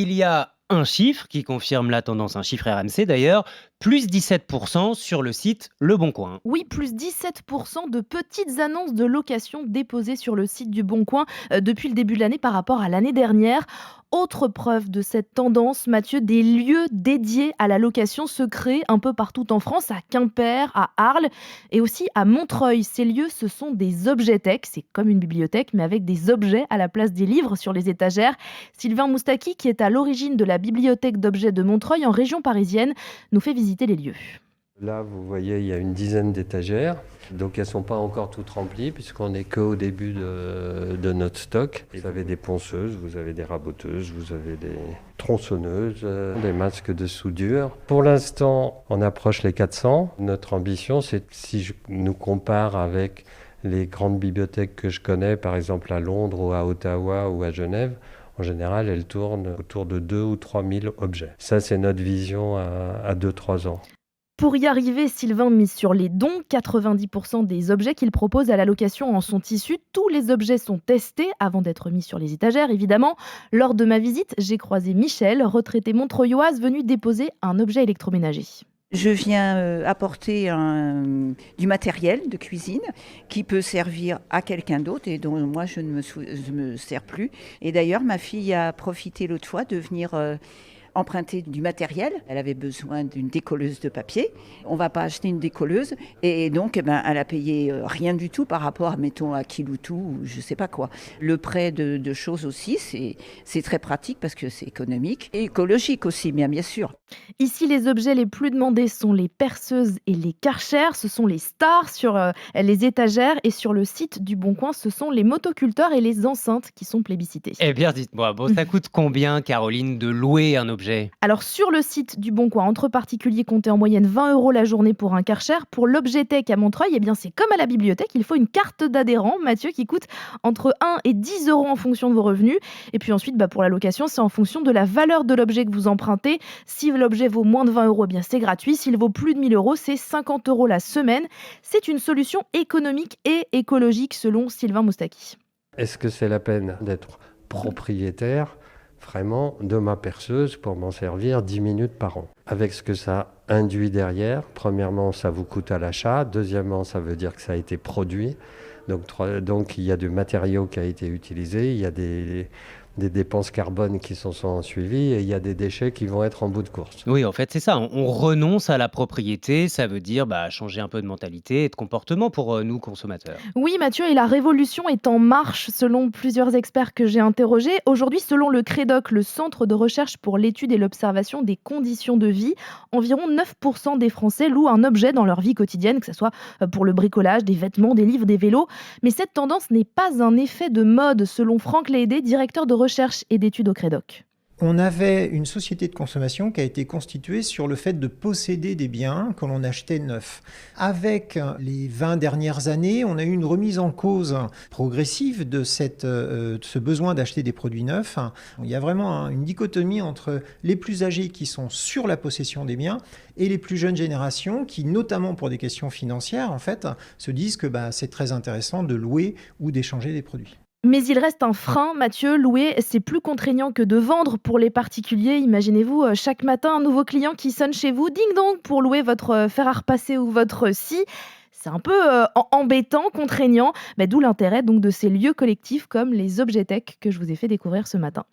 Il y a un chiffre qui confirme la tendance, un chiffre RMC d'ailleurs, plus 17% sur le site Le Bon Coin. Oui, plus 17% de petites annonces de location déposées sur le site du Bon Coin depuis le début de l'année par rapport à l'année dernière. Autre preuve de cette tendance, Mathieu, des lieux dédiés à la location se créent un peu partout en France, à Quimper, à Arles et aussi à Montreuil. Ces lieux, ce sont des objets-tech, c'est comme une bibliothèque, mais avec des objets à la place des livres sur les étagères. Sylvain Moustaki, qui est à l'origine de la bibliothèque d'objets de Montreuil en région parisienne, nous fait visiter les lieux. Là, vous voyez, il y a une dizaine d'étagères. Donc, elles ne sont pas encore toutes remplies puisqu'on n'est qu'au début de notre stock. Vous avez des ponceuses, vous avez des raboteuses, vous avez des tronçonneuses, des masques de soudure. Pour l'instant, on approche les 400. Notre ambition, c'est si je nous compare avec les grandes bibliothèques que je connais, par exemple à Londres ou à Ottawa ou à Genève, en général, elles tournent autour de 2 ou 3 000 objets. Ça, c'est notre vision à 2-3 ans. Pour y arriver, Sylvain mise sur les dons. 90% des objets qu'il propose à la location en sont issus. Tous les objets sont testés avant d'être mis sur les étagères, évidemment. Lors de ma visite, j'ai croisé Michel, retraitée montreuilloise, venue déposer un objet électroménager. Je viens apporter du matériel de cuisine qui peut servir à quelqu'un d'autre et dont moi je ne je me sers plus. Et d'ailleurs, ma fille a profité l'autre fois de venir emprunter du matériel. Elle avait besoin d'une décolleuse de papier. On ne va pas acheter une décolleuse et donc elle a payé rien du tout par rapport, mettons, à Kiloutou ou je ne sais pas quoi. Le prêt de choses aussi, c'est très pratique parce que c'est économique et écologique aussi, bien sûr. Ici, les objets les plus demandés sont les perceuses et les karchers. Ce sont les stars sur les étagères. Et sur le site du Bon Coin, ce sont les motoculteurs et les enceintes qui sont plébiscités. Eh bien, dites-moi, bon, ça coûte combien, Caroline, de louer un objet? Alors, sur le site du Bon Coin, entre particuliers, comptez en moyenne 20 € la journée pour un karcher. Pour l'objet tech à Montreuil, eh bien, c'est comme à la bibliothèque. Il faut une carte d'adhérent, Mathieu, qui coûte entre 1 et 10 € en fonction de vos revenus. Et puis ensuite, pour la location, c'est en fonction de la valeur de l'objet que vous empruntez. Si l'objet vaut moins de 20 €, eh bien, c'est gratuit. S'il vaut plus de 1 000 €, c'est 50 € la semaine. C'est une solution économique et écologique, selon Sylvain Moustaki. Est-ce que c'est la peine d'être propriétaire vraiment de ma perceuse pour m'en servir 10 minutes par an? Avec ce que ça induit derrière, premièrement, ça vous coûte à l'achat. Deuxièmement, ça veut dire que ça a été produit. Donc il y a du matériau qui a été utilisé, il y a des dépenses carbone qui sont suivies et il y a des déchets qui vont être en bout de course. Oui, en fait, c'est ça. On renonce à la propriété. Ça veut dire changer un peu de mentalité et de comportement pour nous, consommateurs. Oui, Mathieu, et la révolution est en marche selon plusieurs experts que j'ai interrogés. Aujourd'hui, selon le CREDOC, le Centre de recherche pour l'étude et l'observation des conditions de vie, environ 9% des Français louent un objet dans leur vie quotidienne, que ce soit pour le bricolage, des vêtements, des livres, des vélos. Mais cette tendance n'est pas un effet de mode, selon Franck Lédé, directeur de recherche et d'études au CREDOC. On avait une société de consommation qui a été constituée sur le fait de posséder des biens que l'on achetait neufs. Avec les 20 dernières années, on a eu une remise en cause progressive de ce besoin d'acheter des produits neufs. Il y a vraiment une dichotomie entre les plus âgés qui sont sur la possession des biens et les plus jeunes générations qui, notamment pour des questions financières, en fait, se disent que c'est très intéressant de louer ou d'échanger des produits. Mais il reste un frein, Mathieu. Louer, c'est plus contraignant que de vendre pour les particuliers. Imaginez-vous chaque matin un nouveau client qui sonne chez vous, ding dong, pour louer votre fer à repasser ou votre scie. C'est un peu embêtant, contraignant, mais d'où l'intérêt donc de ces lieux collectifs comme les objets tech que je vous ai fait découvrir ce matin.